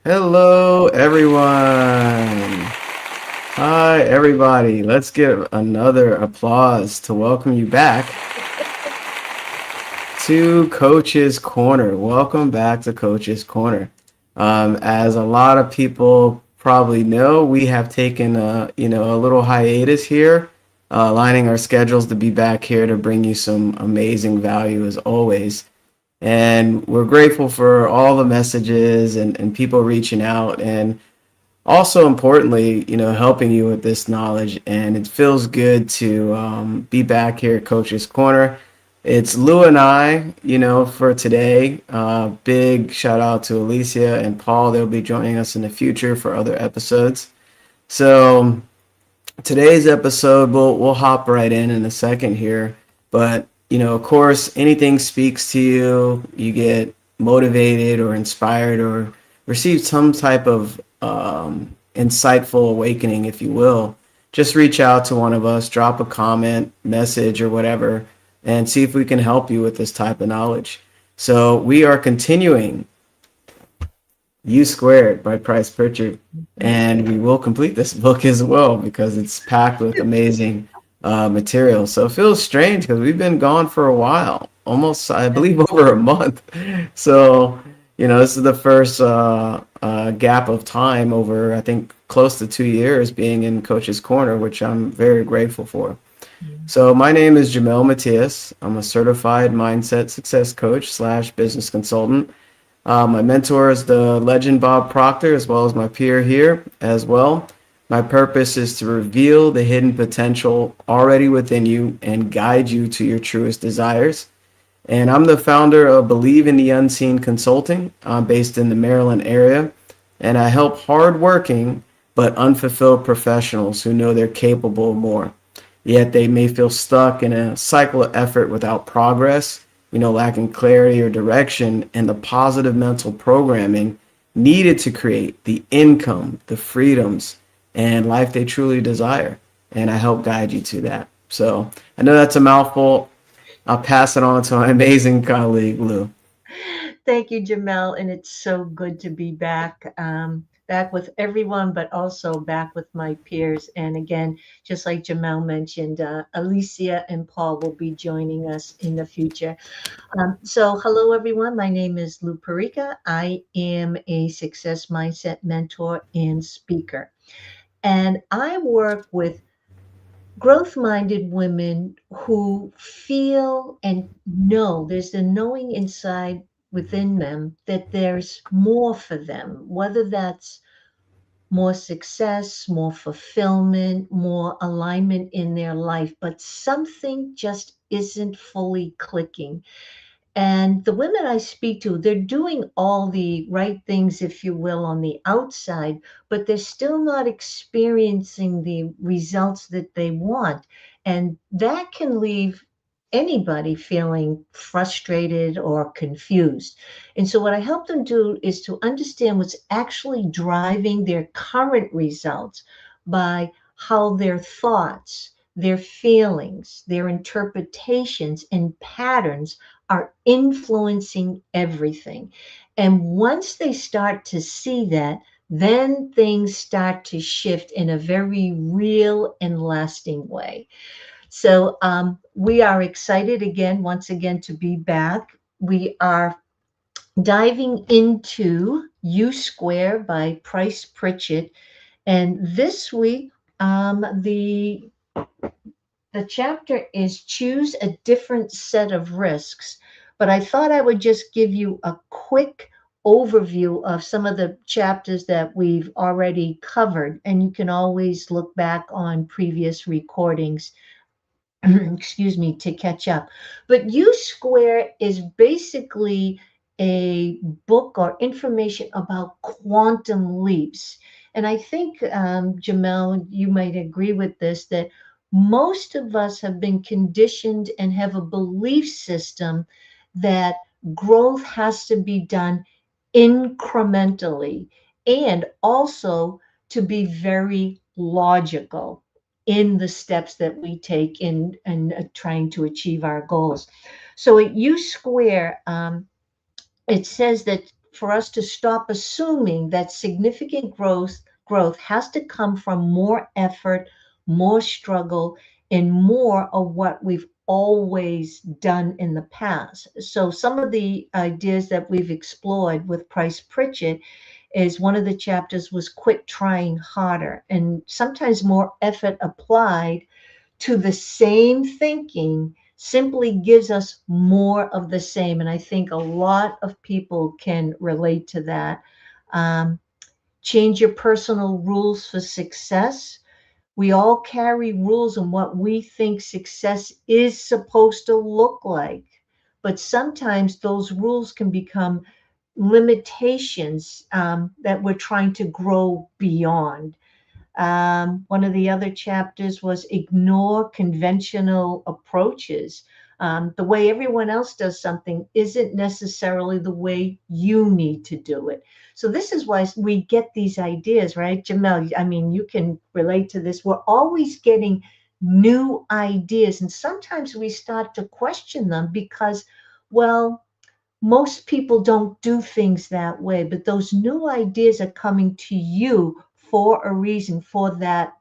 Hello, everyone. Hi, everybody. Let's give another applause to welcome you back to Coach's Corner. Welcome back to Coach's Corner. As a lot of people probably know, we have taken a little hiatus here, aligning our schedules to be back here to bring you some amazing value as always. And we're grateful for all the messages and people reaching out and also importantly, helping you with this knowledge. And it feels good to be back here at Coach's Corner. It's Lou and I, for today. Big shout out to Alicia and Paul. They'll be joining us in the future for other episodes. So today's episode, we'll hop right in a second here. But of course, anything speaks to you, you get motivated or inspired or receive some type of insightful awakening, if you will. Just reach out to one of us, drop a comment, message, or whatever, and see if we can help you with this type of knowledge. So we are continuing U Squared by Price Pritchard. And we will complete this book as well because it's packed with amazing material. So it feels strange because we've been gone for a while, almost, I believe, over a month. So, this is the first gap of time over, I think, close to 2 years being in Coach's Corner, which I'm very grateful for. So my name is Jamel Matias. I'm a certified mindset success coach / business consultant. My mentor is the legend Bob Proctor, as well as my peer here as well. My purpose is to reveal the hidden potential already within you and guide you to your truest desires. And I'm the founder of Believe in the Unseen Consulting. I'm based in the Maryland area, and I help hardworking but unfulfilled professionals who know they're capable of more. Yet they may feel stuck in a cycle of effort without progress, lacking clarity or direction, and the positive mental programming needed to create the income, the freedoms, and life they truly desire. And I help guide you to that. So I know that's a mouthful. I'll pass it on to my amazing colleague, Lou. Thank you, Jamel, and it's so good to be back, back with everyone, but also back with my peers. And again, just like Jamel mentioned, Alicia and Paul will be joining us in the future. So, hello, everyone. My name is Lou Perica. I am a success mindset mentor and speaker, and I work with growth minded women who feel and know there's a knowing inside within them that there's more for them, whether that's more success, more fulfillment, more alignment in their life, but something just isn't fully clicking. And the women I speak to, they're doing all the right things, if you will, on the outside, but they're still not experiencing the results that they want. And that can leave anybody feeling frustrated or confused. And so, what I help them do is to understand what's actually driving their current results by how their thoughts, their feelings, their interpretations, and patterns are influencing everything. And once they start to see that, then things start to shift in a very real and lasting way. So we are excited again, once again, to be back. We are diving into U Square by Price Pritchett. And this week, the chapter is choose a different set of risks. But I thought I would just give you a quick overview of some of the chapters that we've already covered. And you can always look back on previous recordings, excuse me, to catch up. But U Square is basically a book or information about quantum leaps. And I think, Jamel, you might agree with this, that most of us have been conditioned and have a belief system that growth has to be done incrementally and also to be very logical in the steps that we take in trying to achieve our goals. So at U Square, it says that for us to stop assuming that significant growth has to come from more effort, more struggle, and more of what we've always done in the past. So some of the ideas that we've explored with Price Pritchett is one of the chapters was quit trying harder, and sometimes more effort applied to the same thinking simply gives us more of the same. And I think a lot of people can relate to that. Um, Change your personal rules for success. We all carry rules on what we think success is supposed to look like. But sometimes those rules can become limitations that we're trying to grow beyond. One of the other chapters was ignore conventional approaches. The way everyone else does something isn't necessarily the way you need to do it. So this is why we get these ideas, right? Jamel, I mean, you can relate to this. We're always getting new ideas, and sometimes we start to question them because, well, most people don't do things that way, but those new ideas are coming to you for a reason, for that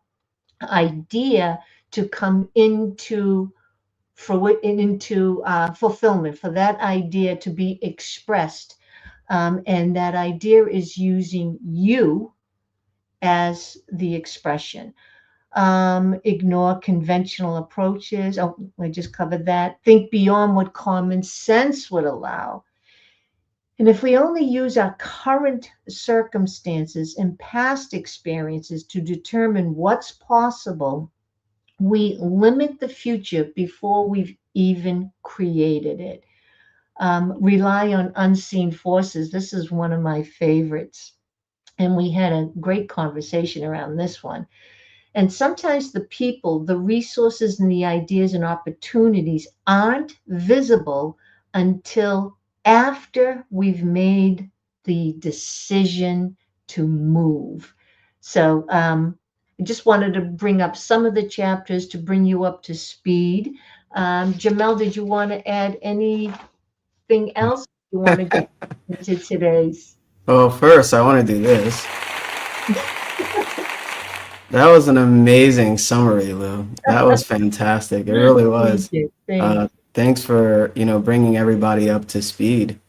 idea to come into fulfillment, for that idea to be expressed. And that idea is using you as the expression. Ignore conventional approaches. Oh, I just covered that. Think beyond what common sense would allow. And if we only use our current circumstances and past experiences to determine what's possible, we limit the future before we've even created it. Rely on unseen forces. This is one of my favorites. And we had a great conversation around this one. And sometimes the people, the resources, and the ideas and opportunities aren't visible until after we've made the decision to move. So I just wanted to bring up some of the chapters to bring you up to speed. Jamel, did you want to add anything else? You want to go into today's? Well, first, I want to do this. That was an amazing summary, Lou. That was fantastic. It really Thank was. you. Thank you. Thanks for, bringing everybody up to speed.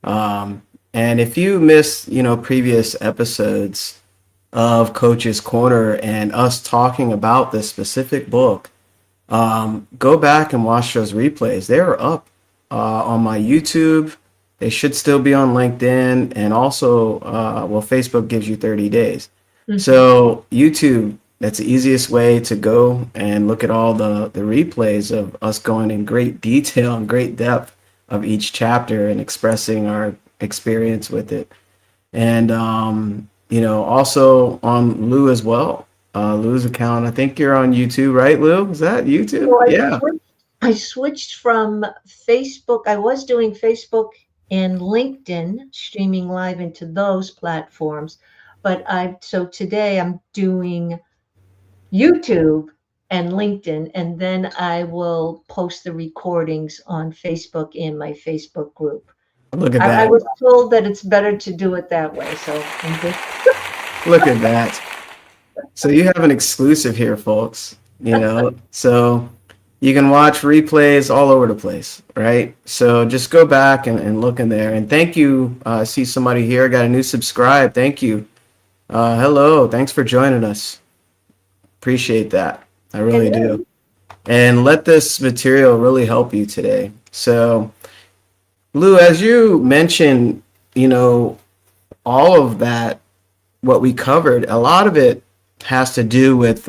And if you missed, previous episodes of Coach's Corner and us talking about this specific book, go back and watch those replays. They are up on my YouTube. They should still be on LinkedIn, and also, Facebook gives you 30 days. So YouTube, that's the easiest way to go and look at all the replays of us going in great detail and great depth of each chapter and expressing our experience with it. And, also on Lou as well. Lou's account, I think you're on YouTube, right, Lou? Is that YouTube? So Yeah. I switched from Facebook. I was doing Facebook and LinkedIn, streaming live into those platforms. But so today I'm doing YouTube and LinkedIn, and then I will post the recordings on Facebook in my Facebook group. Look at I that. was told that it's better to do it that way. So I'm just Look at that. So you have an exclusive here, folks. So you can watch replays all over the place, right? So just go back and look in there. And thank you. I see somebody here got a new subscribe. Thank you. Hello. Thanks for joining us. Appreciate that. I really do. And let this material really help you today. So, Lou, as you mentioned, all of that, what we covered, a lot of it has to do with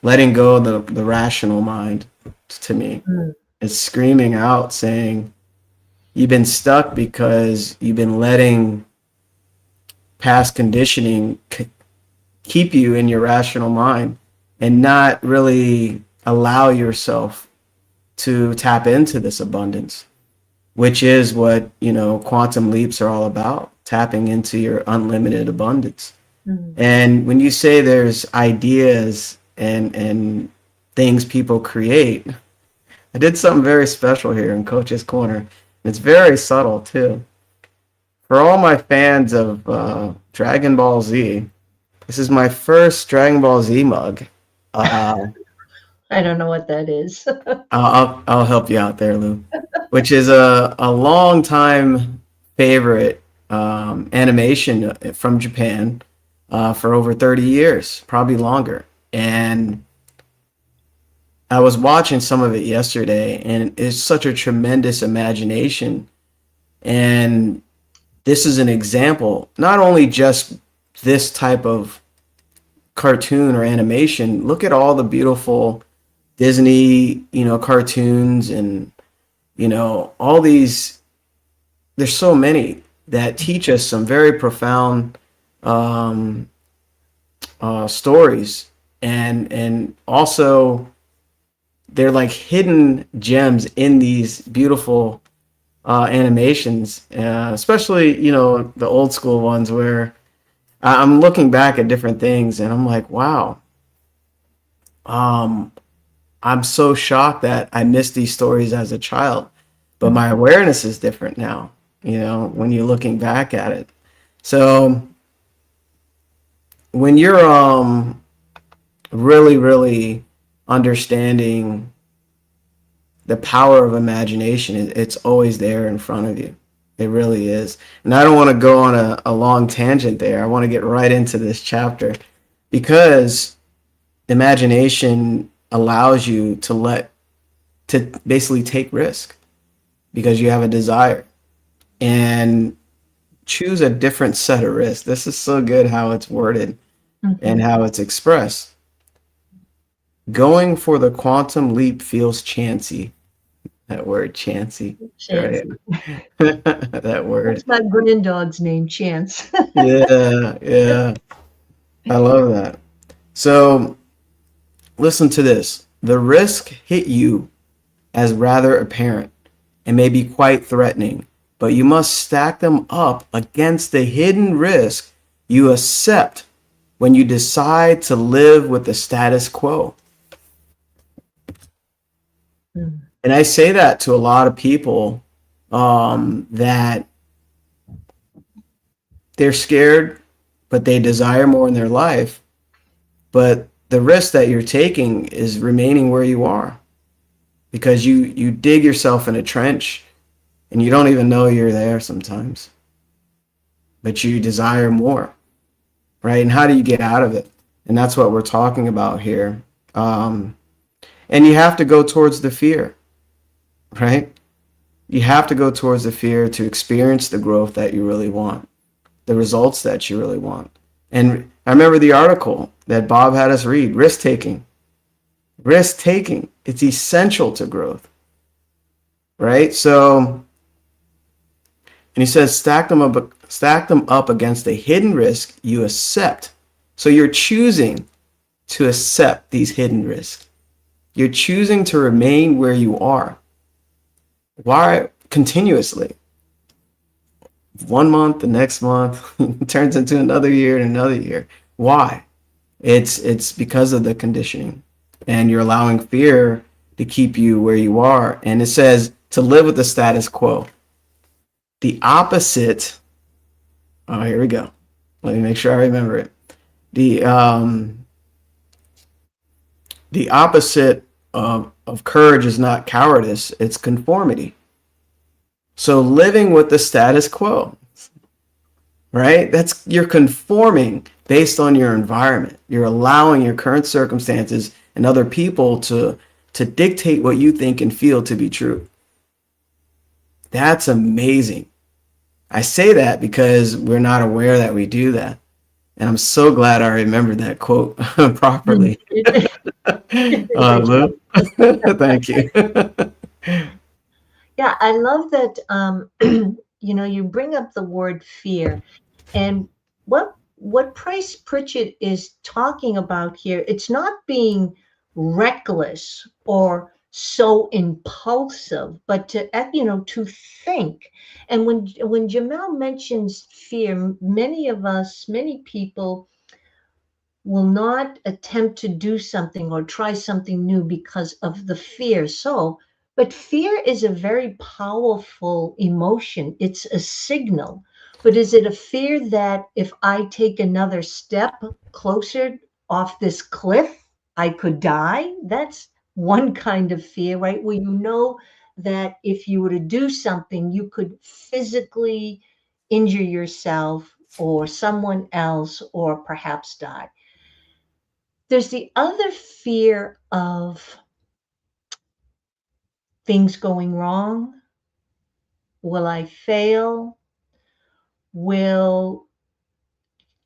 letting go of the rational mind, to me. It's screaming out saying, you've been stuck because you've been letting past conditioning keep you in your rational mind and not really allow yourself to tap into this abundance, which is what, quantum leaps are all about, tapping into your unlimited abundance. And when you say there's ideas and things people create, I did something very special here in Coach's Corner. It's very subtle too. for all my fans of Dragon Ball Z, this is my first Dragon Ball Z mug. Uh, I don't know what that is. I'll help you out there, Lou. Which is a long time favorite animation from Japan for over 30 years, probably longer. And I was watching some of it yesterday, and it's such a tremendous imagination. And this is an example, not only just this type of cartoon or animation. Look at all the beautiful Disney, cartoons and, all these. There's so many that teach us some very profound um, stories, and also they're like hidden gems in these beautiful animations, especially the old school ones where I'm looking back at different things and I'm like, wow, um, I'm so shocked that I missed these stories as a child, but my awareness is different now, when you're looking back at it. So when you're really, really understanding the power of imagination, it's always there in front of you. It really is. And I don't want to go on a long tangent there. I want to get right into this chapter because imagination allows you to basically take risk because you have a desire and choose a different set of risks. This is so good how it's worded and how it's expressed. Going for the quantum leap feels chancy. That word, chancy. Chance. Right. That word. That's my granddog's name, Chance. Yeah, yeah. I love that. So listen to this. The risk hit you as rather apparent and may be quite threatening, but you must stack them up against the hidden risk you accept when you decide to live with the status quo. And I say that to a lot of people that they're scared, but they desire more in their life. But the risk that you're taking is remaining where you are because you dig yourself in a trench and you don't even know you're there sometimes. But you desire more, right? And how do you get out of it? And that's what we're talking about here. And you have to go towards the fear, right? You have to go towards the fear to experience the growth that you really want, the results that you really want. And I remember the article that Bob had us read, risk taking. Risk taking, it's essential to growth, right? So, and he says, stack them up against a hidden risk you accept. So you're choosing to accept these hidden risks. You're choosing to remain where you are. Why? Continuously. 1 month, the next month turns into another year and another year. Why? It's because of the conditioning, and you're allowing fear to keep you where you are. And it says to live with the status quo. The opposite. Oh, here we go. Let me make sure I remember it. The opposite of courage is not cowardice, it's conformity. So living with the status quo, right? You're conforming based on your environment. You're allowing your current circumstances and other people to dictate what you think and feel to be true. That's amazing. I say that because we're not aware that we do that. And I'm so glad I remembered that quote properly. Lou, thank you. Yeah, I love that. You bring up the word fear, and what Price Pritchett is talking about here. It's not being reckless or so impulsive, but to think. And when Jamel mentions fear, many people will not attempt to do something or try something new because of the fear. But fear is a very powerful emotion. It's a signal. But is it a fear that if I take another step closer off this cliff, I could die? That's one kind of fear, right? Where you know that if you were to do something, you could physically injure yourself or someone else or perhaps die. There's the other fear of things going wrong. Will I fail? Will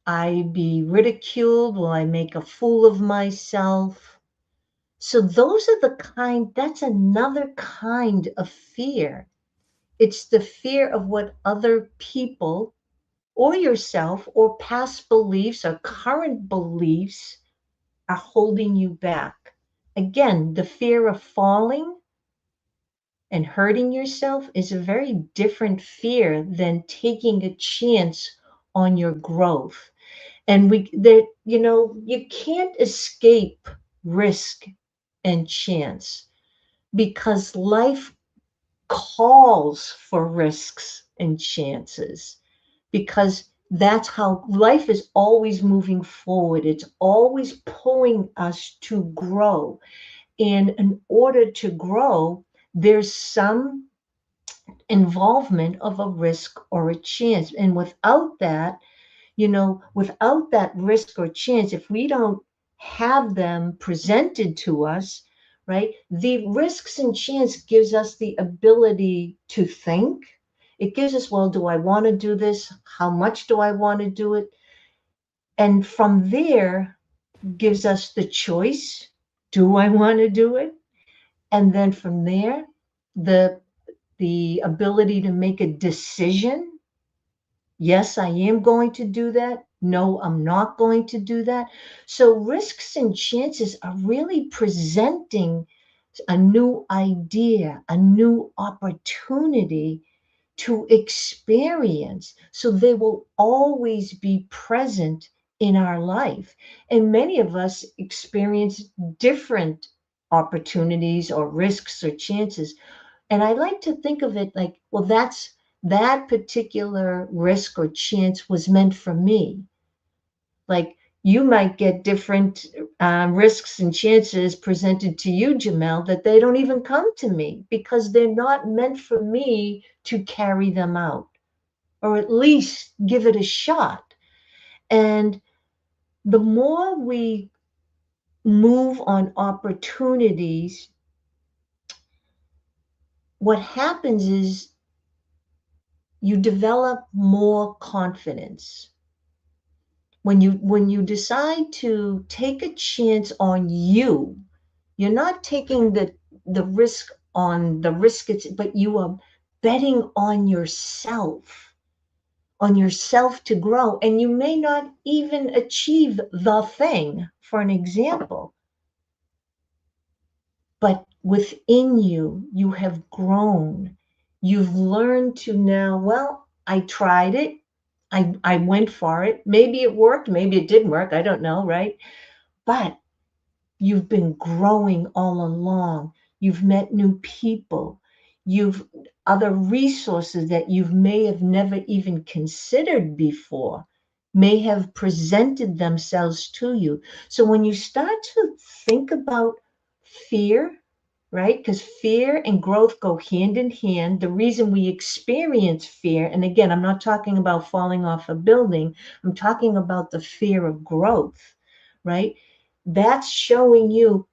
I be ridiculed? Will I make a fool of myself? So that's another kind of fear. It's the fear of what other people or yourself or past beliefs or current beliefs are holding you back. Again, the fear of falling and hurting yourself is a very different fear than taking a chance on your growth. And you can't escape risk and chance because life calls for risks and chances, because that's how life is always moving forward. It's always pulling us to grow. And in order to grow, there's some involvement of a risk or a chance. And without that risk or chance, if we don't have them presented to us, right, the risks and chance gives us the ability to think. It gives us, well, do I want to do this? How much do I want to do it? And from there, gives us the choice. Do I want to do it? And then from there, the the ability to make a decision. Yes, I am going to do that. No, I'm not going to do that. So risks and chances are really presenting a new idea, a new opportunity to experience. So they will always be present in our life. And many of us experience different opportunities or risks or chances. And I like to think of it like, well, that particular risk or chance was meant for me. Like you might get different risks and chances presented to you, Jamel, that they don't even come to me because they're not meant for me to carry them out or at least give it a shot. And the more we move on opportunities, what happens is you develop more confidence. When you decide to take a chance on you, you're not taking the risk on the risk, but you are betting on yourself to grow. And you may not even achieve the thing, for an example, but within you, you have grown. You've learned to now, well, I tried it. I went for it. Maybe it worked, maybe it didn't work. I don't know, right? But you've been growing all along. You've met new people. You've other resources that you may have never even considered before may have presented themselves to you. So when you start to think about fear, right? Because fear and growth go hand in hand. The reason we experience fear, and again, I'm not talking about falling off a building, I'm talking about the fear of growth, right? That's showing you're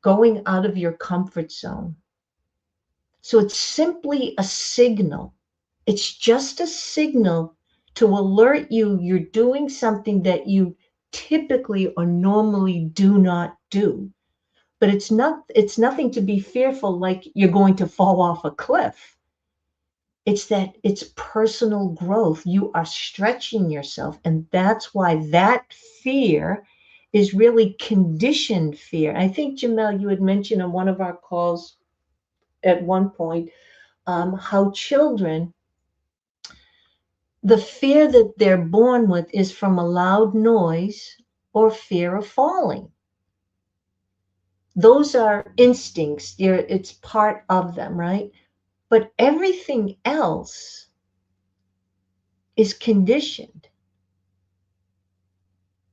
going out of your comfort zone. So it's simply a signal. It's just a signal to alert you you're doing something that you typically or normally do not do. But it's nothing to be fearful like you're going to fall off a cliff. It's personal growth. You are stretching yourself, and that's why that fear is really conditioned fear. I think, Jamel, you had mentioned on one of our calls at one point how children, the fear that they're born with is from a loud noise or fear of falling. Those are instincts. It's part of them, right? But everything else is conditioned.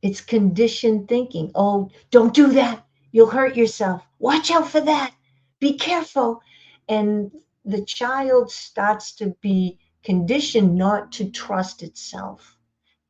It's conditioned thinking. Oh, don't do that. You'll hurt yourself. Watch out for that. Be careful. And the child starts to be conditioned not to trust itself,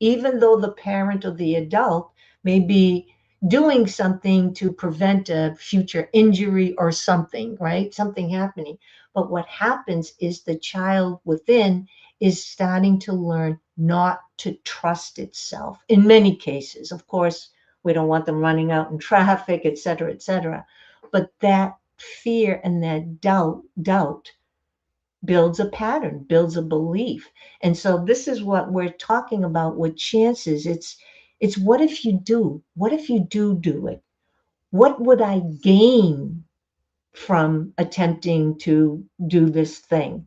even though the parent or the adult may be doing something to prevent a future injury or something, right? Something happening. But what happens is the child within is starting to learn not to trust itself in many cases. Of course, we don't want them running out in traffic, et cetera, et cetera. But that fear and that doubt builds a pattern, builds a belief. And so this is what we're talking about with chances. It's what if you do? What if you do it? What would I gain from attempting to do this thing?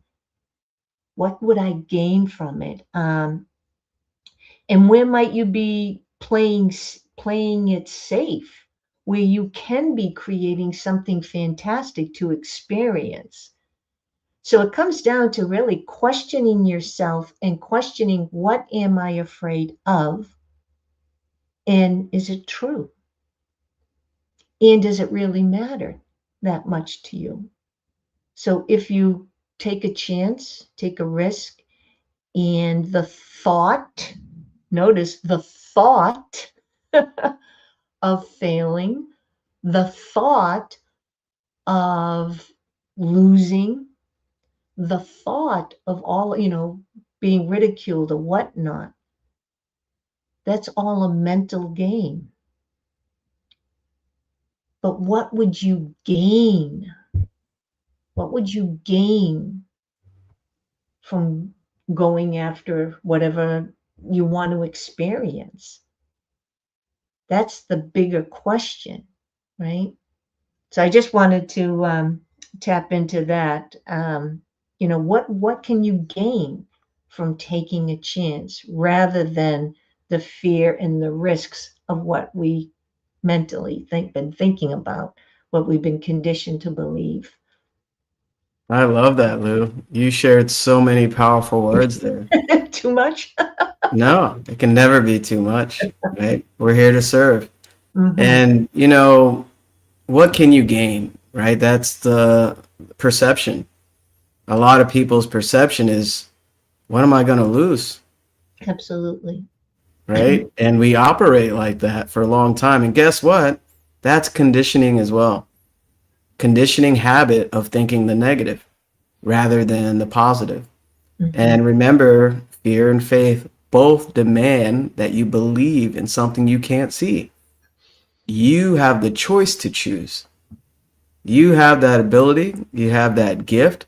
What would I gain from it? And where might you be playing it safe, where you can be creating something fantastic to experience? So it comes down to really questioning yourself and questioning, what am I afraid of? And is it true? And does it really matter that much to you? So if you take a chance, take a risk, and the thought, notice the thought of failing, the thought of losing, the thought of all, being ridiculed or whatnot, that's all a mental game. But what would you gain? What would you gain from going after whatever you want to experience? That's the bigger question, right? So I just wanted to tap into that. What can you gain from taking a chance rather than the fear and the risks of what we mentally been thinking about, what we've been conditioned to believe. I love that, Lou. You shared so many powerful words there. Too much? No, it can never be too much, right? We're here to serve. Mm-hmm. And, what can you gain, right? That's the perception. A lot of people's perception is, what am I going to lose? Absolutely. Right? And we operate like that for a long time. And guess what? That's conditioning as well. Conditioning habit of thinking the negative rather than the positive. Mm-hmm. And remember, fear and faith both demand that you believe in something you can't see. You have the choice to choose. You have that ability, you have that gift,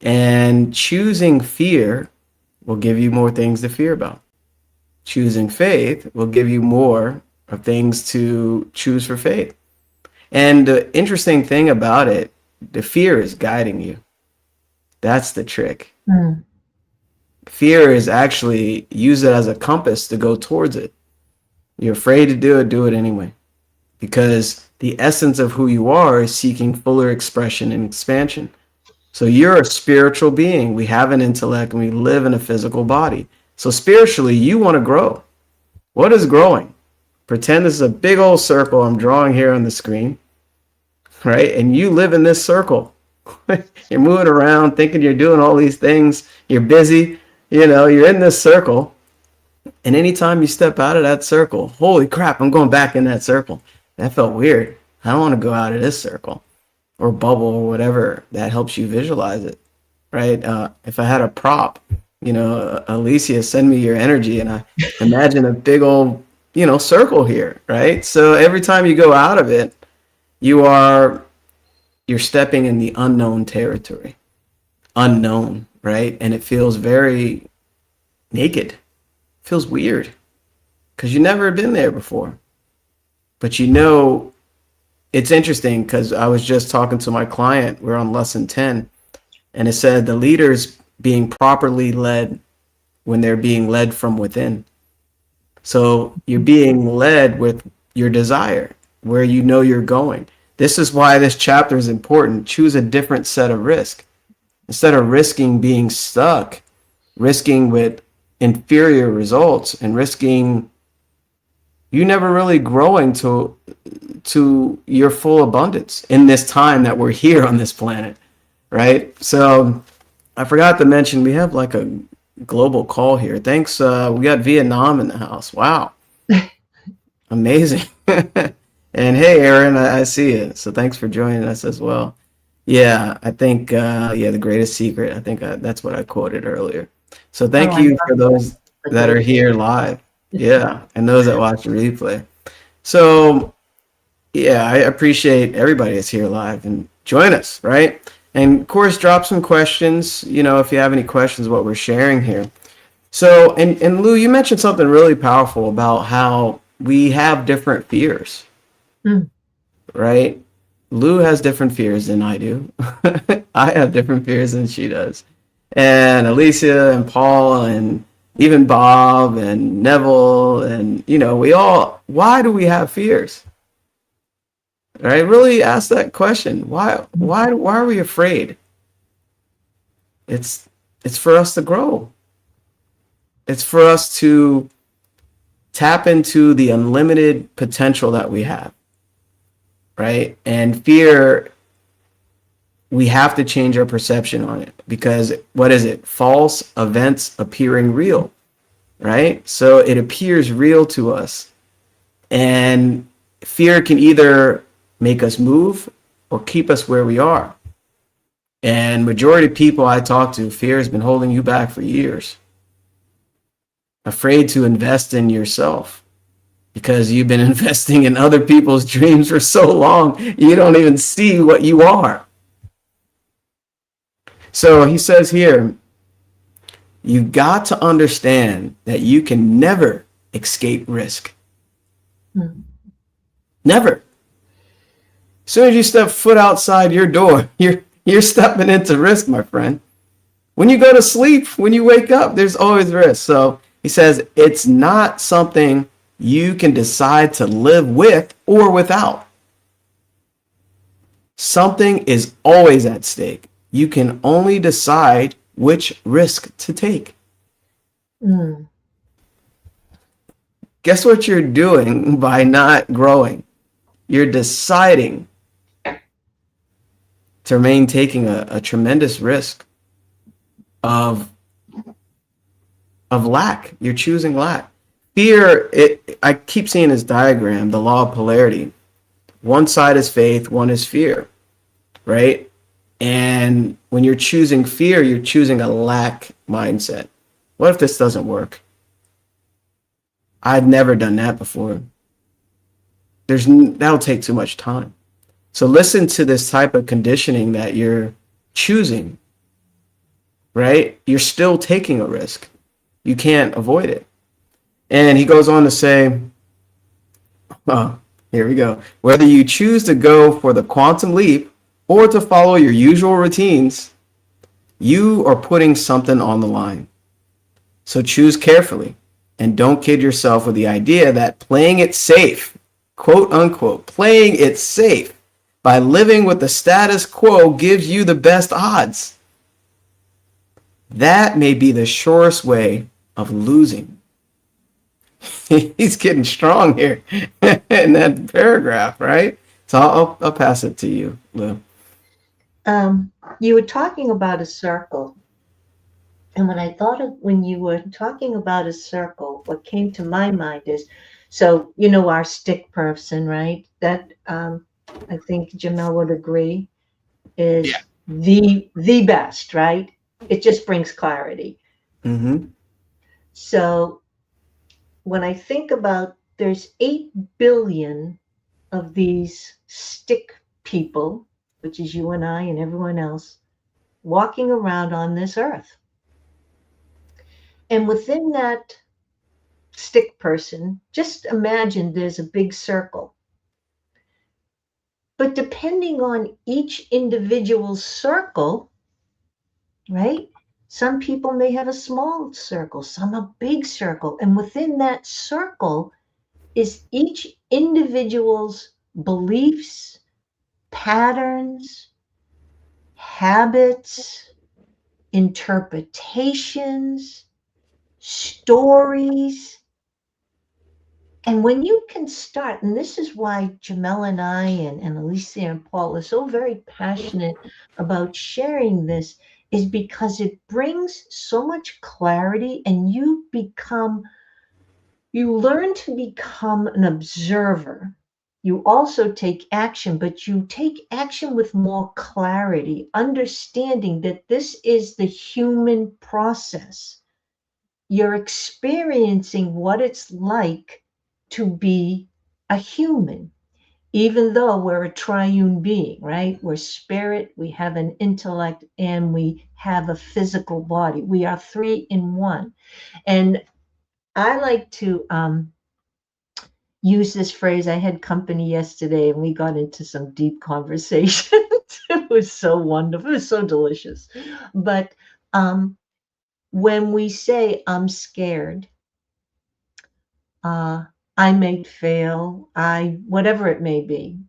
and choosing fear will give you more things to fear about. Choosing faith will give you more of things to choose for faith. And the interesting thing about it, the fear is guiding you. That's the trick. Mm. Fear is actually, use it as a compass to go towards it. You're afraid to do it anyway. Because the essence of who you are is seeking fuller expression and expansion. So you're a spiritual being. We have an intellect and we live in a physical body. So spiritually, you want to grow. What is growing? Pretend this is a big old circle I'm drawing here on the screen, right? And you live in this circle. You're moving around thinking you're doing all these things. You're busy. You're in this circle. And anytime you step out of that circle, holy crap, I'm going back in that circle. That felt weird. I don't want to go out of this circle or bubble or whatever that helps you visualize it, right? If I had a prop, Alicia, send me your energy, and I imagine a big old, circle here, right? So every time you go out of it, you're stepping in the unknown territory, unknown, right? And it feels very naked, feels weird because you've never been there before. But it's interesting because I was just talking to my client. We're on lesson 10, and it said the leaders being properly led when they're being led from within. So you're being led with your desire, where you're going. This is why this chapter is important. Choose a different set of risk. Instead of risking being stuck, risking with inferior results and risking you never really growing to your full abundance in this time that we're here on this planet, right? So I forgot to mention we have like a global call here. Thanks. We got Vietnam in the house. Wow, amazing. And hey, Aaron, I see you. So thanks for joining us as well. Yeah, I think yeah, the greatest secret. I think that's what I quoted earlier. So Oh, thank I you for love those the that are great. here live. Yeah, and those that watch the replay. So yeah, I appreciate everybody that's here live and join us, right? And of course, drop some questions. You know, if you have any questions, what we're sharing here. So, and Lou, you mentioned something really powerful about how we have different fears, Mm, right? Lou has different fears than I do. I have different fears than she does. And Alicia and Paul and even Bob and Neville and you know, we all why do we have fears? Right? Really ask that question. Why are we afraid? It's it's for us to grow. It's for us to tap into the unlimited potential that we have, right? And fear, we have to change our perception on it because what is it? False events appearing real, right? So it appears real to us. And fear can either make us move or keep us where we are. And majority of people I talk to, fear has been holding you back for years. Afraid to invest in yourself because you've been investing in other people's dreams for so long, you don't even see what you are. So he says here, you got to understand that you can never escape risk. mm, Never. As soon as you step foot outside your door, you're stepping into risk, my friend. When you go to sleep, when you wake up, there's always risk. So he says it's not something you can decide to live with or without. Something is always at stake. You can only decide which risk to take. mm, Guess what you're doing by not growing? You're deciding to remain taking a tremendous risk of lack. You're choosing lack. Fear, I keep seeing this diagram, the law of polarity. One side is faith, one is fear, right? And when you're choosing fear, you're choosing a lack mindset. What if this doesn't work? I've never done that before. That'll take too much time. So listen to this type of conditioning that you're choosing, right? You're still taking a risk. You can't avoid it. And he goes on to say, oh, here we go. Whether you choose to go for the quantum leap or to follow your usual routines, you are putting something on the line. So choose carefully and don't kid yourself with the idea that playing it safe, quote unquote, playing it safe by living with the status quo gives you the best odds. That may be the surest way of losing. He's getting strong here in that paragraph, right? So I'll pass it to you, Lou. you were talking about a circle. And when you were talking about a circle, what came to my mind is, so you know our stick person, right? That I think Jamel would agree Yeah. is the best, right? It just brings clarity. Mm-hmm. So when I think about there's 8 billion of these stick people, which is you and I and everyone else, walking around on this earth. And within that stick person, just imagine there's a big circle. But depending on each individual circle, right? Some people may have a small circle, some a big circle. And within that circle is each individual's beliefs, patterns, habits, interpretations, stories. And when you can start, and this is why Jamel and I and Alicia and Paul are so very passionate about sharing this, is because it brings so much clarity and you learn to become an observer. You also take action, but you take action with more clarity, understanding that this is the human process. You're experiencing what it's like to be a human, even though we're a triune being, right? We're spirit, we have an intellect, and we have a physical body. We are three in one. And I like to use this phrase. I had company yesterday and we got into some deep conversations. It was so wonderful. It was so delicious. But when we say, I'm scared, I may fail, whatever it may be,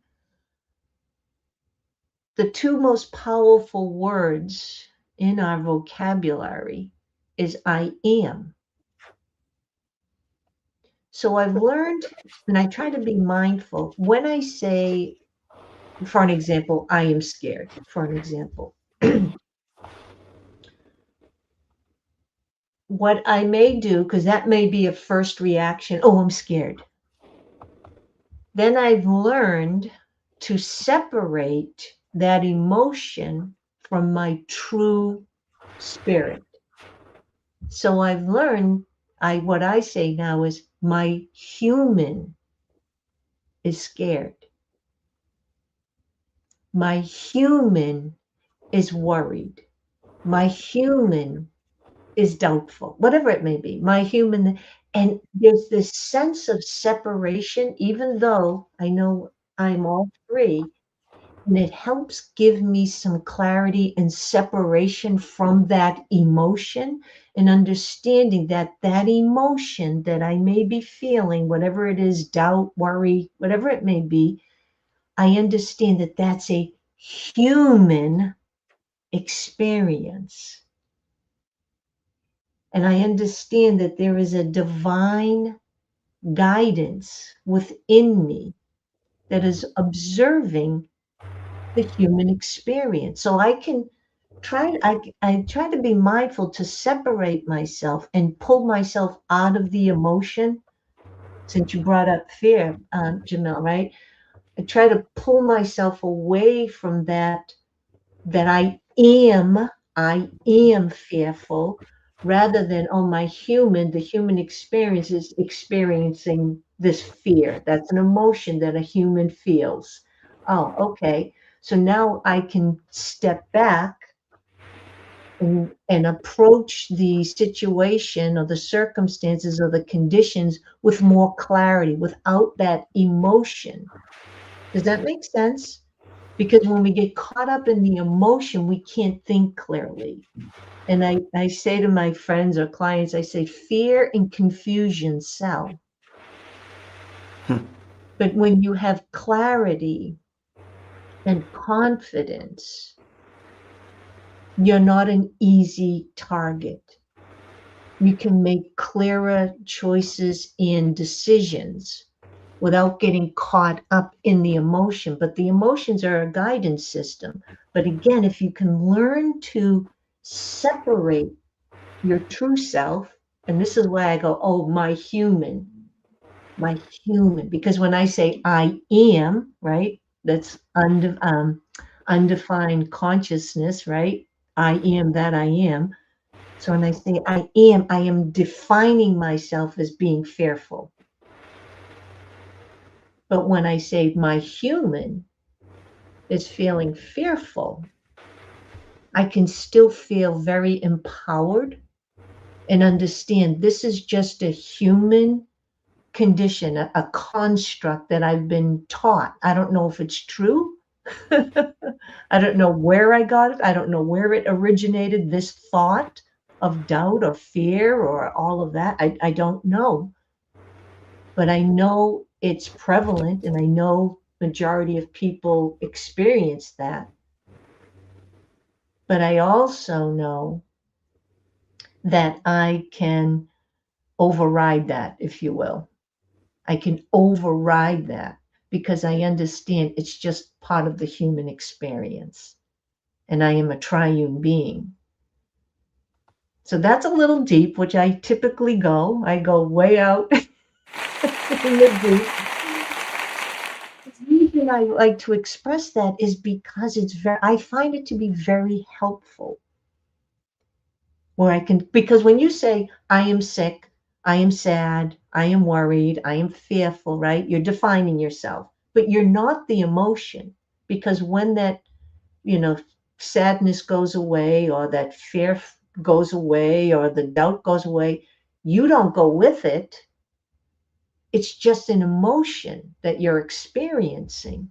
the two most powerful words in our vocabulary is I am. So I've learned, and I try to be mindful when I say, for an example, I am scared, for an example. What I may do, because that may be a first reaction, oh, I'm scared. Then I've learned to separate that emotion from my true spirit. So I've learned, what I say now is my human is scared. My human is worried. My human is doubtful, whatever it may be. My human, and there's this sense of separation, even though I know I'm all three, and it helps give me some clarity and separation from that emotion and understanding that that emotion that I may be feeling, whatever it is, doubt, worry, whatever it may be, I understand that that's a human experience. And I understand that there is a divine guidance within me that is observing the human experience. So I can I try to be mindful to separate myself and pull myself out of the emotion. Since you brought up fear, Jamel, right? I try to pull myself away from that I am fearful, rather than, oh, the human experience is experiencing this fear. That's an emotion that a human feels. Oh, okay. So now I can step back and approach the situation or the circumstances or the conditions with more clarity without that emotion. Does that make sense? Because when we get caught up in the emotion, we can't think clearly. And I say to my friends or clients, I say, fear and confusion sell. But when you have clarity and confidence, you're not an easy target. You can make clearer choices and decisions without getting caught up in the emotion. But the emotions are a guidance system. But again, if you can learn to separate your true self, and this is why I go, oh, my human, because when I say I am, right, that's undefined consciousness, right? I am that I am. So when I say I am defining myself as being fearful. But when I say my human is feeling fearful, I can still feel very empowered and understand this is just a human condition, a construct that I've been taught. I don't know if it's true. I don't know where I got it. I don't know where it originated, this thought of doubt or fear or all of that. I don't know. But I know it's prevalent, and I know majority of people experience that. But I also know that I can override that, if you will. I can override that because I understand it's just part of the human experience. And I am a triune being. So that's a little deep, which I typically go. I go way out in the deep. The reason I like to express that is because I find it to be very helpful. Where I can, because when you say, I am sick, I am sad, I am worried, I am fearful, right? You're defining yourself, but you're not the emotion. Because when that, you know, sadness goes away, or that fear goes away, or the doubt goes away, you don't go with it. It's just an emotion that you're experiencing.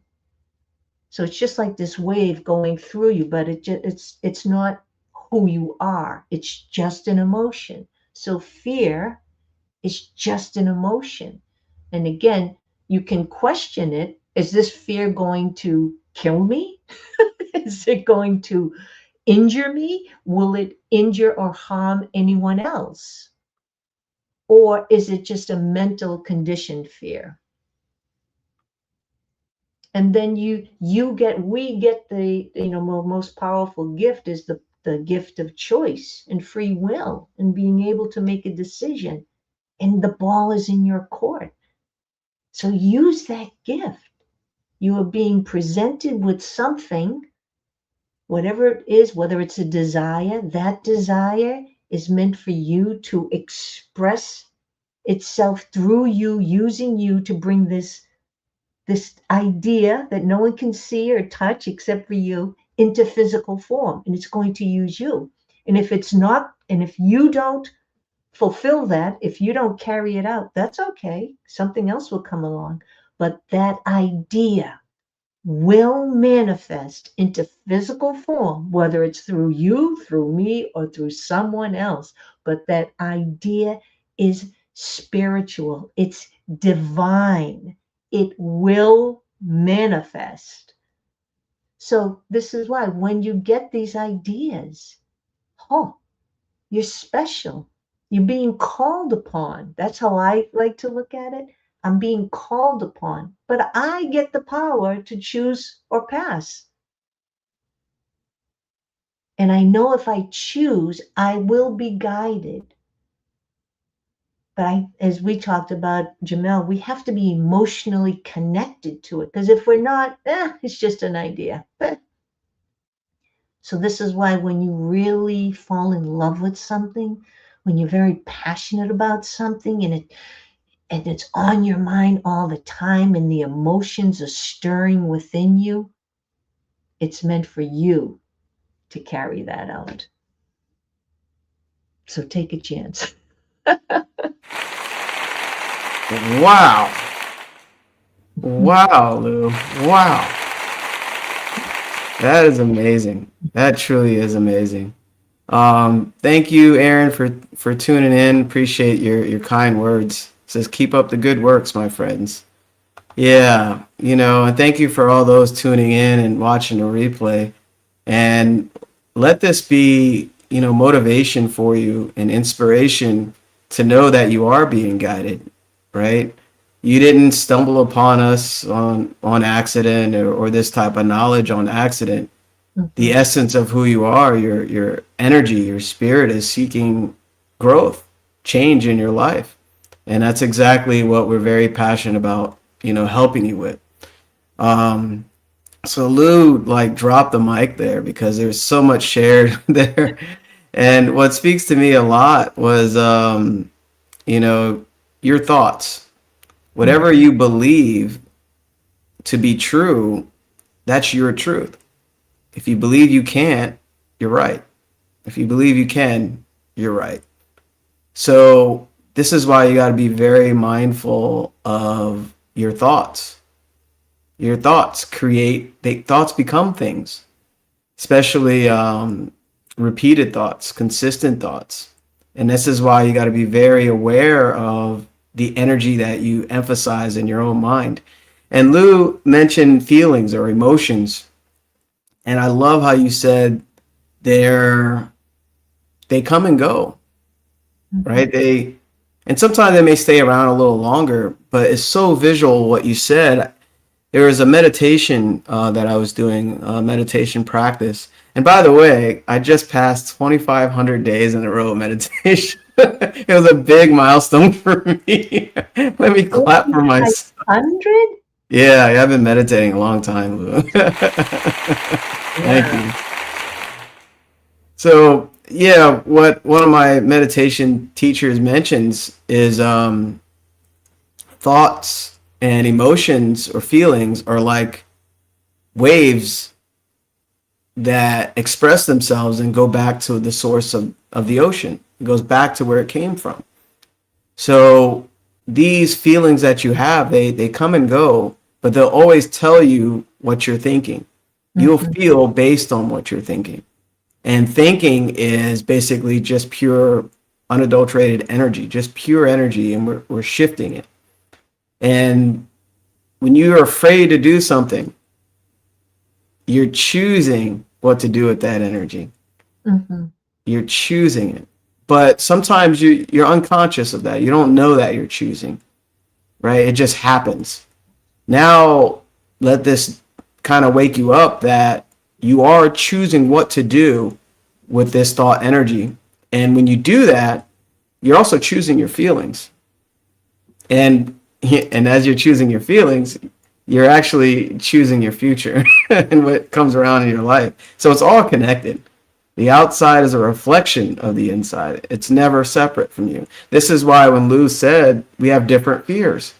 So it's just like this wave going through you, but it's not who you are. It's just an emotion. So fear is just an emotion. And again, you can question it. Is this fear going to kill me? Is it going to injure me? Will it injure or harm anyone else? Or is it just a mental conditioned fear? And then we get the, most powerful gift is the gift of choice and free will and being able to make a decision. And the ball is in your court. So use that gift. You are being presented with something, whatever it is, whether it's a desire, that desire is meant for you to express itself through you, using you to bring this idea that no one can see or touch except for you into physical form, and it's going to use you. And if it's not, and if you don't fulfill that, if you don't carry it out, that's okay. Something else will come along. But that idea will manifest into physical form, whether it's through you, through me, or through someone else. But that idea is spiritual, it's divine. It will manifest. So this is why when you get these ideas, you're special. You're being called upon. That's how I like to look at it. I'm being called upon, but I get the power to choose or pass. And I know if I choose, I will be guided. But as we talked about, Jamel, we have to be emotionally connected to it. Because if we're not, it's just an idea. So this is why when you really fall in love with something, when you're very passionate about something and it's on your mind all the time and the emotions are stirring within you, it's meant for you to carry that out. So take a chance. Wow. Wow, Lou. Wow. That is amazing. That truly is amazing. Thank you, Aaron, for tuning in. Appreciate your kind words. It says keep up the good works, my friends. Yeah, and thank you for all those tuning in and watching the replay. And let this be, motivation for you and inspiration to know that you are being guided, right? You didn't stumble upon us on accident or this type of knowledge on accident. The essence of who you are, your energy, your spirit is seeking growth, change in your life. And that's exactly what we're very passionate about, helping you with. So Lou dropped the mic there because there's so much shared there. And what speaks to me a lot was, your thoughts. Whatever you believe to be true, that's your truth. If you believe you can't, you're right. If you believe you can, you're right. So this is why you got to be very mindful of your thoughts. Your thoughts thoughts become things, especially repeated thoughts, consistent thoughts. And this is why you got to be very aware of the energy that you emphasize in your own mind. And Lou mentioned feelings or emotions. And I love how you said they come and go, right? And sometimes they may stay around a little longer, but it's so visual what you said. There was a meditation that I was doing, meditation practice. And by the way, I just passed 2,500 days in a row of meditation. It was a big milestone for me. Let me clap for myself. 500? Yeah, I've been meditating a long time, Lou. Thank Yeah. you. So, yeah, what one of my meditation teachers mentions is thoughts and emotions or feelings are like waves that express themselves and go back to the source of the ocean. It goes back to where it came from. So these feelings that you have, they come and go, but they'll always tell you what you're thinking. You'll Mhm. feel based on what you're thinking. And thinking is basically just pure, unadulterated energy, just pure energy, and we're shifting it. And when you're afraid to do something, you're choosing what to do with that energy. Mhm. You're choosing it. But sometimes you're unconscious of that. You don't know that you're choosing, right? It just happens. Now, let this kind of wake you up that you are choosing what to do with this thought energy. And when you do that, you're also choosing your feelings. And as you're choosing your feelings, you're actually choosing your future and what comes around in your life. So it's all connected. The outside is a reflection of the inside. It's never separate from you. This is why when Lou said we have different fears,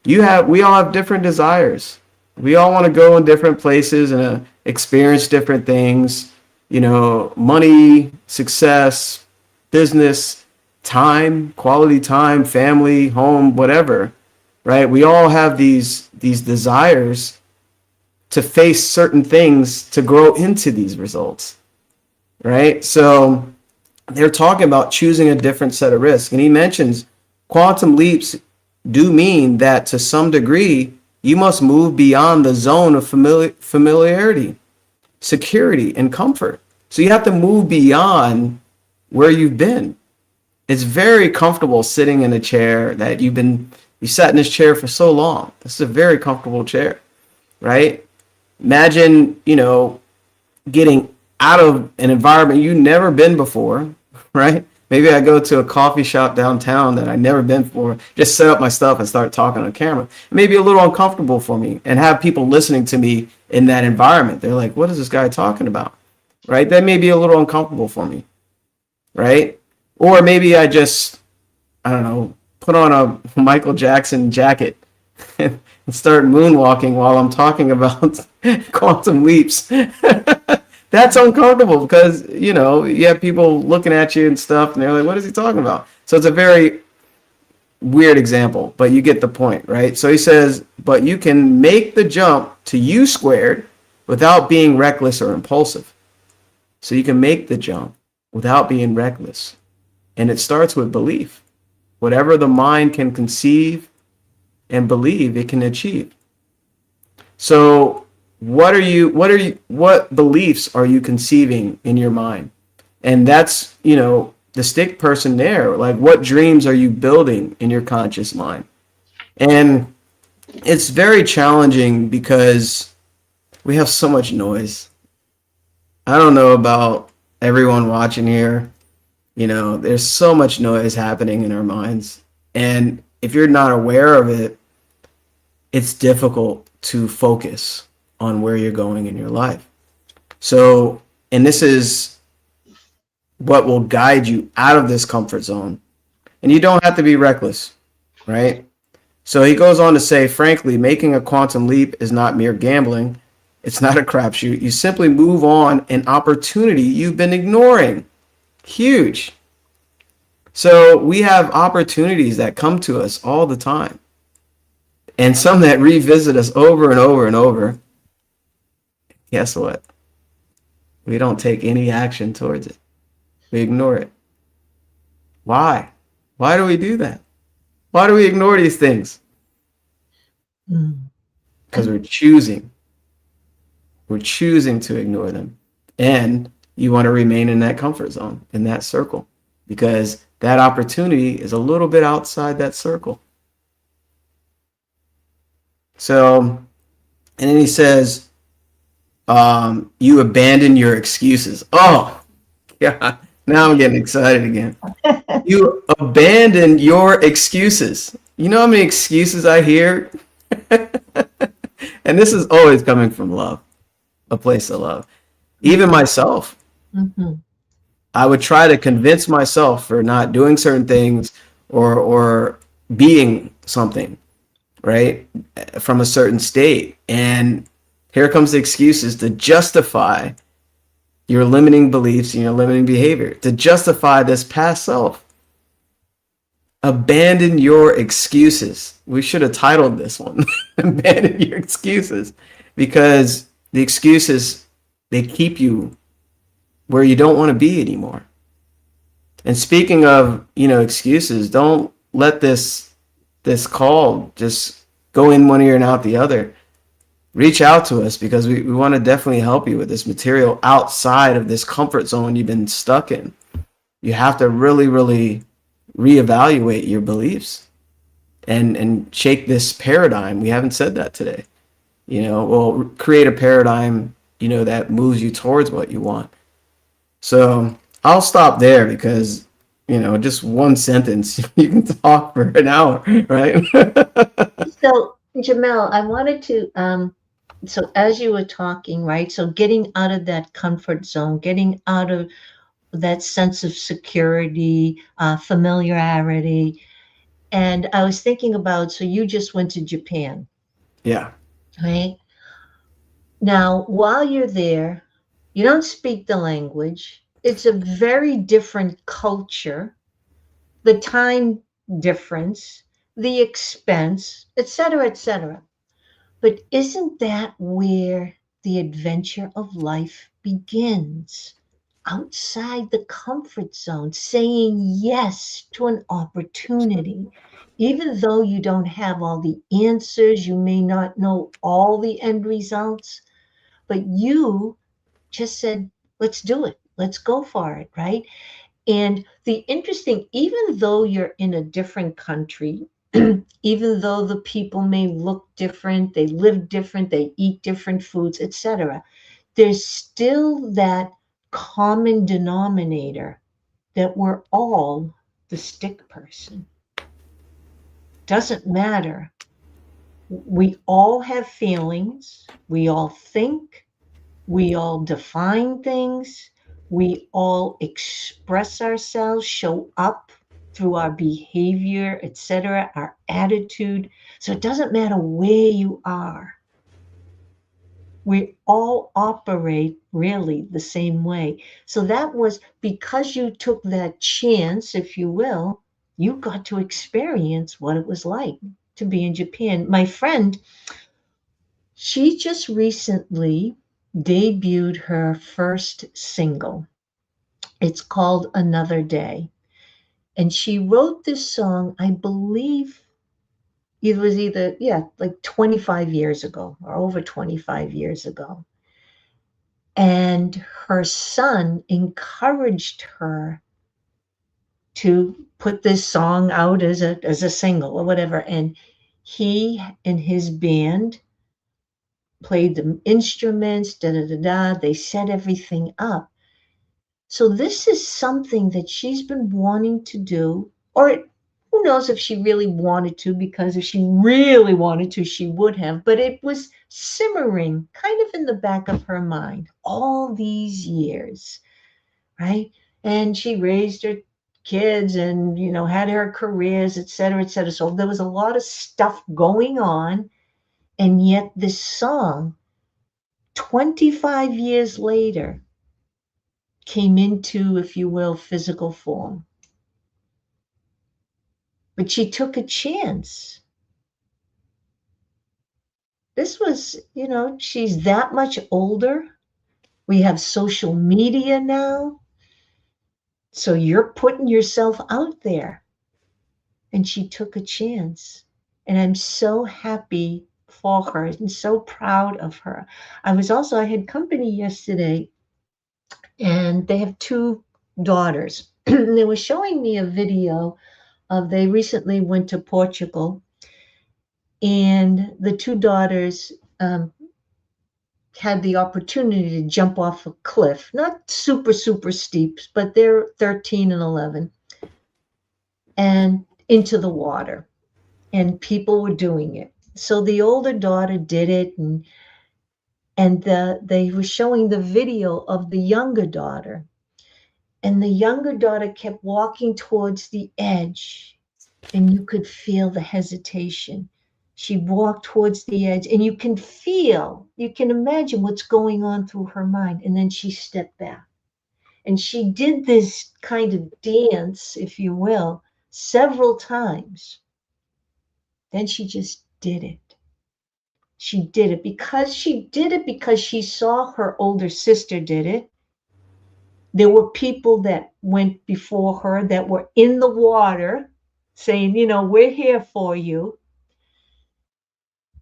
we all have different desires. We all want to go in different places and experience different things. You know, money, success, business, time, quality time, family, home, whatever. Right? We all have these desires to face certain things to grow into these results. Right? So they're talking about choosing a different set of risks. And he mentions quantum leaps do mean that to some degree, you must move beyond the zone of familiarity, security, and comfort. So you have to move beyond where you've been. It's very comfortable sitting in a chair that you sat in this chair for so long. This is a very comfortable chair, right? Imagine, getting out of an environment you've never been before, right? Maybe I go to a coffee shop downtown that I've never been before, just set up my stuff and start talking on camera. It may be a little uncomfortable for me and have people listening to me in that environment. They're like, what is this guy talking about? Right? That may be a little uncomfortable for me, right? Or maybe I don't know, put on a Michael Jackson jacket and start moonwalking while I'm talking about quantum leaps. That's uncomfortable because, you have people looking at you and stuff, and they're like, what is he talking about? So it's a very weird example, but you get the point, right? So he says, but you can make the jump to U squared without being reckless or impulsive. So you can make the jump without being reckless. And it starts with belief. Whatever the mind can conceive and believe, it can achieve. So what beliefs are you conceiving in your mind? And that's, the stick person there. Like, what dreams are you building in your conscious mind? And it's very challenging because we have so much noise. I don't know about everyone watching here. There's so much noise happening in our minds. And if you're not aware of it, it's difficult to focus on where you're going in your life. So, and this is what will guide you out of this comfort zone. And you don't have to be reckless, right? So he goes on to say, frankly, making a quantum leap is not mere gambling. It's not a crapshoot. You simply move on an opportunity you've been ignoring. Huge. So we have opportunities that come to us all the time, and some that revisit us over and over and over. Guess what? We don't take any action towards it. We ignore it. Why? Why do we do that? Why do we ignore these things? Mm. Because we're choosing. We're choosing to ignore them. And you want to remain in that comfort zone, in that circle. because that opportunity is a little bit outside that circle. So, and then he says, you abandon your excuses. Oh, yeah. Now I'm getting excited again. You abandon your excuses. You know how many excuses I hear? And this is always coming from love, a place of love. Even myself, Mm-hmm. I would try to convince myself for not doing certain things or being something, right? From a certain state. And here comes the excuses to justify your limiting beliefs and your limiting behavior, to justify this past self. Abandon your excuses. We should have titled this one Abandon Your Excuses, because the excuses, they keep you where you don't want to be anymore. And speaking of, excuses, don't let this call just go in one ear and out the other. Reach out to us, because we want to definitely help you with this material outside of this comfort zone you've been stuck in. You have to really, really reevaluate your beliefs and shake this paradigm. We haven't said that today. Well, create a paradigm, that moves you towards what you want. So I'll stop there, because, just one sentence, you can talk for an hour, right? So, Jamel, I wanted to, so as you were talking, right? So getting out of that comfort zone, getting out of that sense of security, familiarity. And I was thinking about, so you just went to Japan, Yeah. right? Now, while you're there, you don't speak the language. It's a very different culture, the time difference, the expense, et cetera, et cetera. But isn't that where the adventure of life begins? Outside the comfort zone, saying yes to an opportunity. Even though you don't have all the answers, you may not know all the end results, but you just said, let's do it. Let's go for it, right? And the interesting, even though you're in a different country, even though the people may look different, they live different, they eat different foods, etc., there's still that common denominator that we're all the stick person. Doesn't matter. We all have feelings, we all think, we all define things. We all express ourselves, show up through our behavior, etc., our attitude. So it doesn't matter where you are. We all operate really the same way. So that was because you took that chance, if you will, you got to experience what it was like to be in Japan. My friend, she just recently debuted her first single. It's called Another Day. And she wrote this song, I believe it was either, yeah, like 25 years ago or over 25 years ago. And her son encouraged her to put this song out as a single or whatever. And he and his band played the instruments, da da da da. They set everything up. So this is something that she's been wanting to do, or who knows if she really wanted to, because if she really wanted to, she would have, but it was simmering kind of in the back of her mind all these years, right? And she raised her kids and, had her careers, et cetera, et cetera. So there was a lot of stuff going on. And yet this song, 25 years later, came into, if you will, physical form. But she took a chance. This was, she's that much older. We have social media now. So you're putting yourself out there. And she took a chance. And I'm so happy for her and so proud of her. I had company yesterday, and they have two daughters. they were showing me a video of they recently went to Portugal, and the two daughters had the opportunity to jump off a cliff, not super, super steep, but they're 13 and 11, and into the water. And people were doing it. So the older daughter did it, and they were showing the video of the younger daughter. And the younger daughter kept walking towards the edge, and you could feel the hesitation. She walked towards the edge, and you can imagine what's going on through her mind. And then she stepped back. And she did this kind of dance, if you will, several times. Then she just did it. She did it because she saw her older sister did it. There were people that went before her that were in the water saying, we're here for you.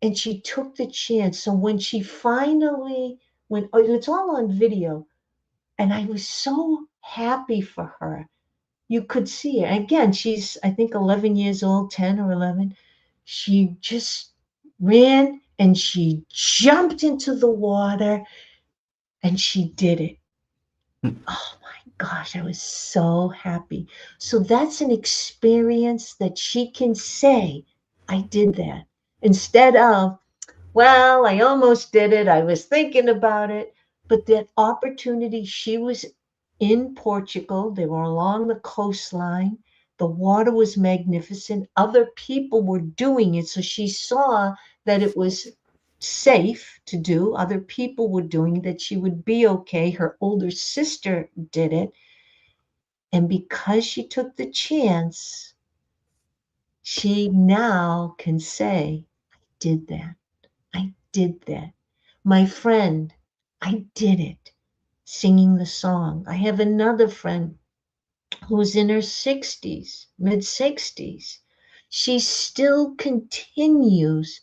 And she took the chance. So when she finally went, it's all on video. And I was so happy for her. You could see it. Again, she's, I think, 11 years old, 10 or 11. She just ran and she jumped into the water and she did it. Oh my gosh, I was so happy. So that's an experience that she can say, I did that. Instead of, well, I almost did it. I was thinking about it. But that opportunity, she was in Portugal. They were along the coastline. The water was magnificent. Other people were doing it. So she saw that it was safe to do. Other people were doing it, that she would be okay. Her older sister did it. And because she took the chance, she now can say, I did that. I did that. My friend, I did it. Singing the song. I have another friend who's in her 60s, mid 60s. She still continues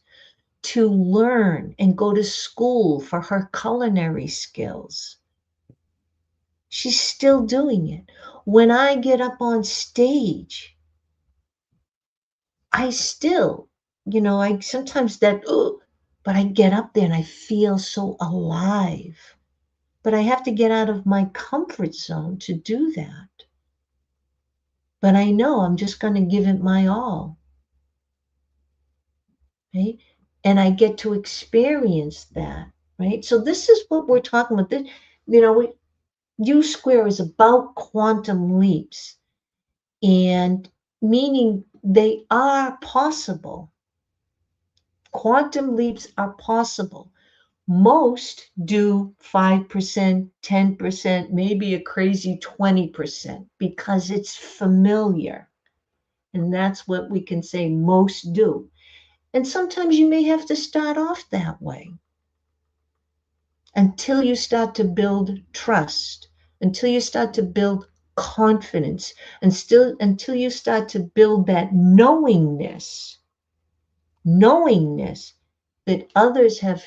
to learn and go to school for her culinary skills. She's still doing it. When I get up on stage, I still, I sometimes but I get up there and I feel so alive. But I have to get out of my comfort zone to do that. But I know I'm just going to give it my all. Right? And I get to experience that. Right? So this is what we're talking about. This, U Square is about quantum leaps, and meaning they are possible. Quantum leaps are possible. Most do 5%, 10%, maybe a crazy 20% because it's familiar. And that's what we can say most do. And sometimes you may have to start off that way until you start to build trust, until you start to build confidence, and until you start to build that knowingness that others have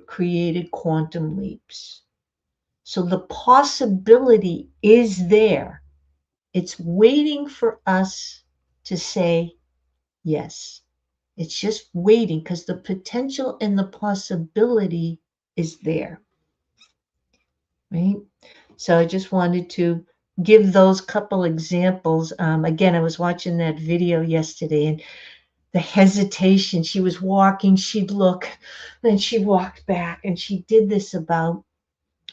created quantum leaps. So the possibility is there. It's waiting for us to say yes. It's just waiting because the potential and the possibility is there. Right? So I just wanted to give those couple examples. Again, I was watching that video yesterday, and the hesitation. She was walking, she'd look, then she walked back, and she did this about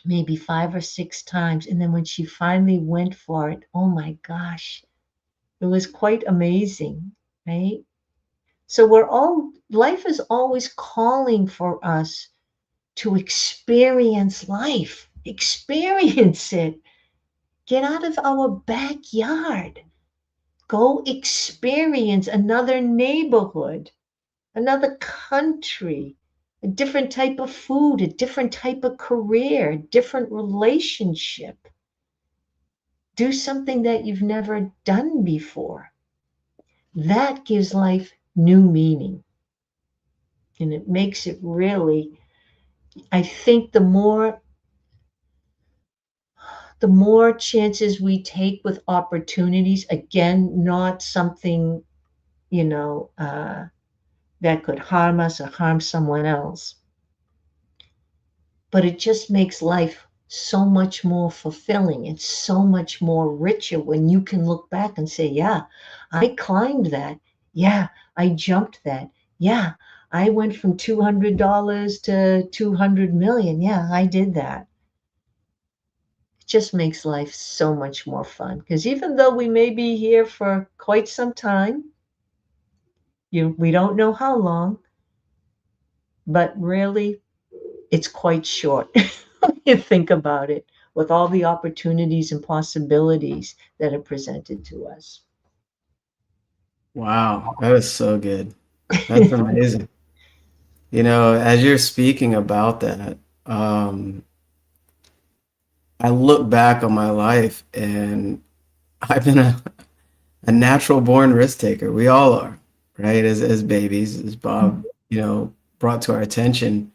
maybe 5 or 6 times. And then when she finally went for it, oh my gosh, it was quite amazing, right? So life is always calling for us to experience life, experience it. Get out of our backyard. Go experience another neighborhood, another country, a different type of food, a different type of career, a different relationship. Do something that you've never done before. That gives life new meaning. And it makes it really, I think the more the more chances we take with opportunities, again, not something, you know, that could harm us or harm someone else, but it just makes life so much more fulfilling. It's so much more richer when you can look back and say, yeah, I climbed that. Yeah, I jumped that. Yeah, I went from $200 to 200 million. Yeah, I did that. It just makes life so much more fun because even though we may be here for quite some time, we don't know how long, but really it's quite short when you think about it, with all the opportunities and possibilities that are presented to us. Wow, that is so good. That's amazing. You know, as you're speaking about that, um, I look back on my life and I've been a natural born risk taker. We all are, right? As babies, as Bob, brought to our attention.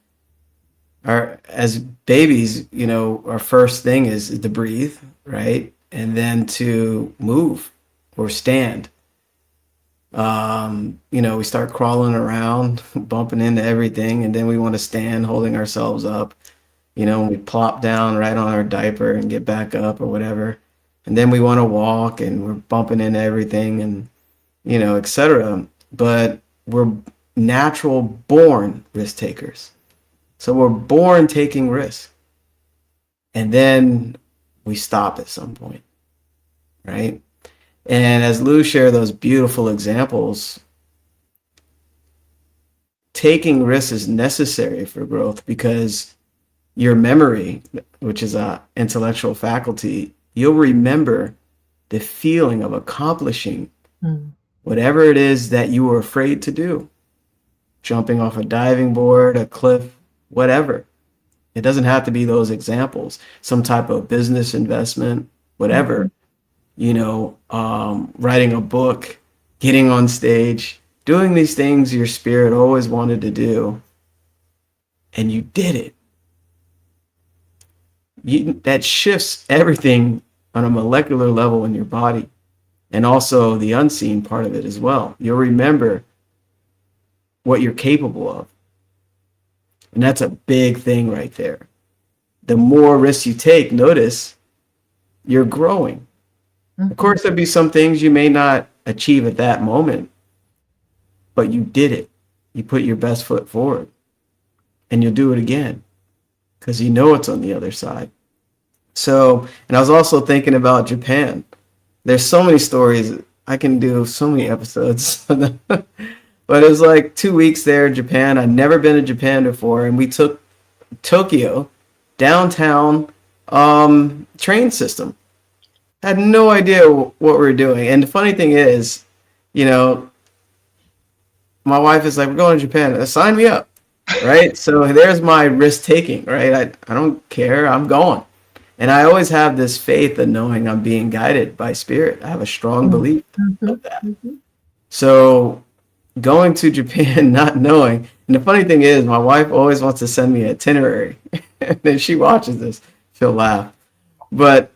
As babies, our first thing is to breathe, right? And then to move or stand. We start crawling around, bumping into everything, and then we want to stand holding ourselves up. We plop down right on our diaper and get back up or whatever. And then we want to walk and we're bumping into everything and, etc. But we're natural born risk takers. So we're born taking risks. And then we stop at some point, right? And as Lou shared those beautiful examples, taking risks is necessary for growth because your memory, which is a intellectual faculty, you'll remember the feeling of accomplishing whatever it is that you were afraid to do. Jumping off a diving board, a cliff, whatever. It doesn't have to be those examples. Some type of business investment, whatever. Writing a book, getting on stage, doing these things your spirit always wanted to do, and you did it. That shifts everything on a molecular level in your body, and also the unseen part of it as well. You'll remember what you're capable of. And that's a big thing right there. The more risks you take, notice you're growing. Of course, there'll be some things you may not achieve at that moment, but you did it. You put your best foot forward, and you'll do it again because you know it's on the other side. So, and I was also thinking about Japan. There's so many stories. I can do so many episodes. But it was like 2 weeks there in Japan. I'd never been to Japan before, and we took Tokyo downtown train system. Had no idea what we were doing. And the funny thing is, my wife is like, we're going to Japan. Sign me up, right? So there's my risk taking, right? I don't care. I'm going. And I always have this faith in knowing I'm being guided by spirit. I have a strong belief of that. So going to Japan, not knowing. And the funny thing is, my wife always wants to send me an itinerary. And then she watches this, she'll laugh. But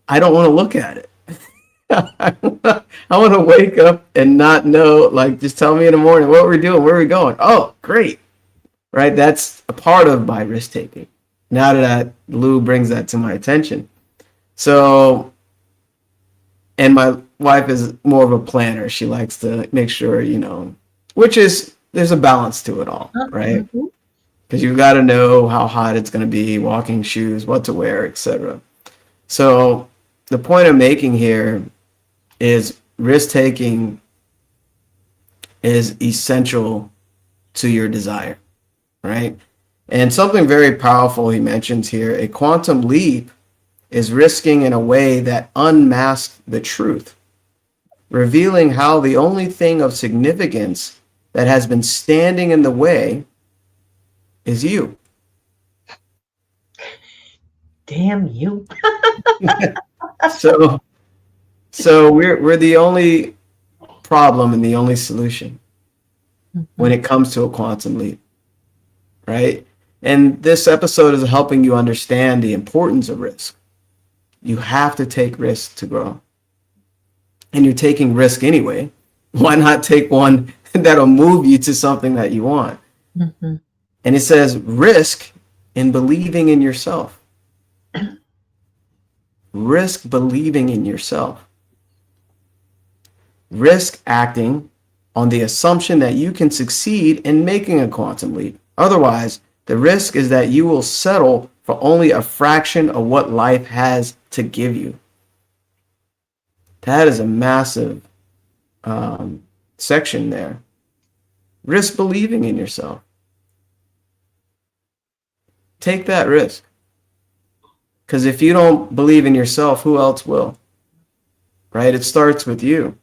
I don't want to look at it. I want to wake up and not know, like, just tell me in the morning what we're doing, where we're going. Oh, great. Right? That's a part of my risk taking. Now that Lou brings that to my attention. So, and my wife is more of a planner. She likes to make sure, which is, there's a balance to it all, right? Because you've got to know how hot it's going to be, walking shoes, what to wear, etc. So the point I'm making here is risk-taking is essential to your desire, right? And something very powerful he mentions here, a quantum leap is risking in a way that unmasks the truth, revealing how the only thing of significance that has been standing in the way is you. Damn you. So we're the only problem and the only solution when it comes to a quantum leap, right? And this episode is helping you understand the importance of risk, You have to take risks to grow. And you're taking risk anyway. Why not take one that'll move you to something that you want? Mm-hmm. And it says risk in believing in yourself. Risk believing in yourself. Risk acting on the assumption that you can succeed in making a quantum leap. Otherwise, the risk is that you will settle for only a fraction of what life has to give you. That is a massive section there. Risk believing in yourself. Take that risk. Because if you don't believe in yourself, who else will? Right? It starts with you.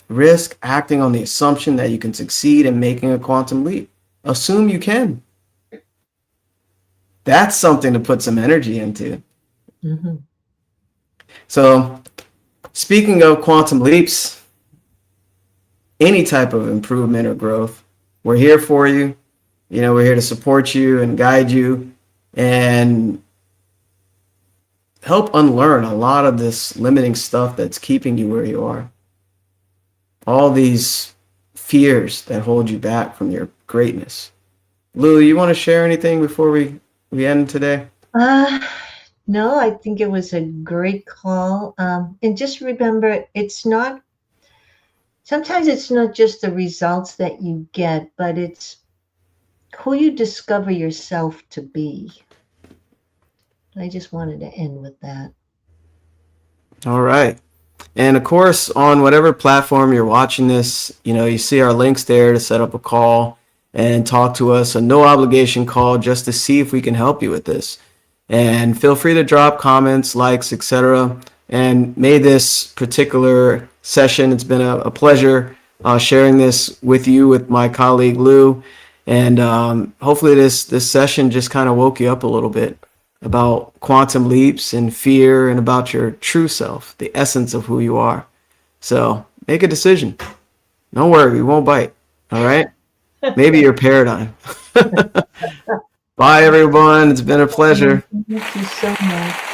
Risk acting on the assumption that you can succeed in making a quantum leap. Assume you can. That's something to put some energy into. Mm-hmm. So, speaking of quantum leaps, any type of improvement or growth, we're here for you. You know, we're here to support you and guide you and help unlearn a lot of this limiting stuff that's keeping you where you are. All these fears that hold you back from your greatness. Lou, you want to share anything before we end today? No, I think it was a great call. And just remember, sometimes it's not just the results that you get, but it's who you discover yourself to be. I just wanted to end with that. All right. And of course, on whatever platform you're watching this, you know, you see our links there to set up a call and talk to us. A no obligation call just to see if we can help you with this. And feel free to drop comments, likes, etc. And may this particular session, it's been a pleasure sharing this with you, with my colleague Lou. And hopefully this session just kind of woke you up a little bit about quantum leaps and fear and about your true self, the essence of who you are. So make a decision. Don't worry, we won't bite. All right? Maybe your paradigm. Bye, everyone. It's been a pleasure. Thank you so much.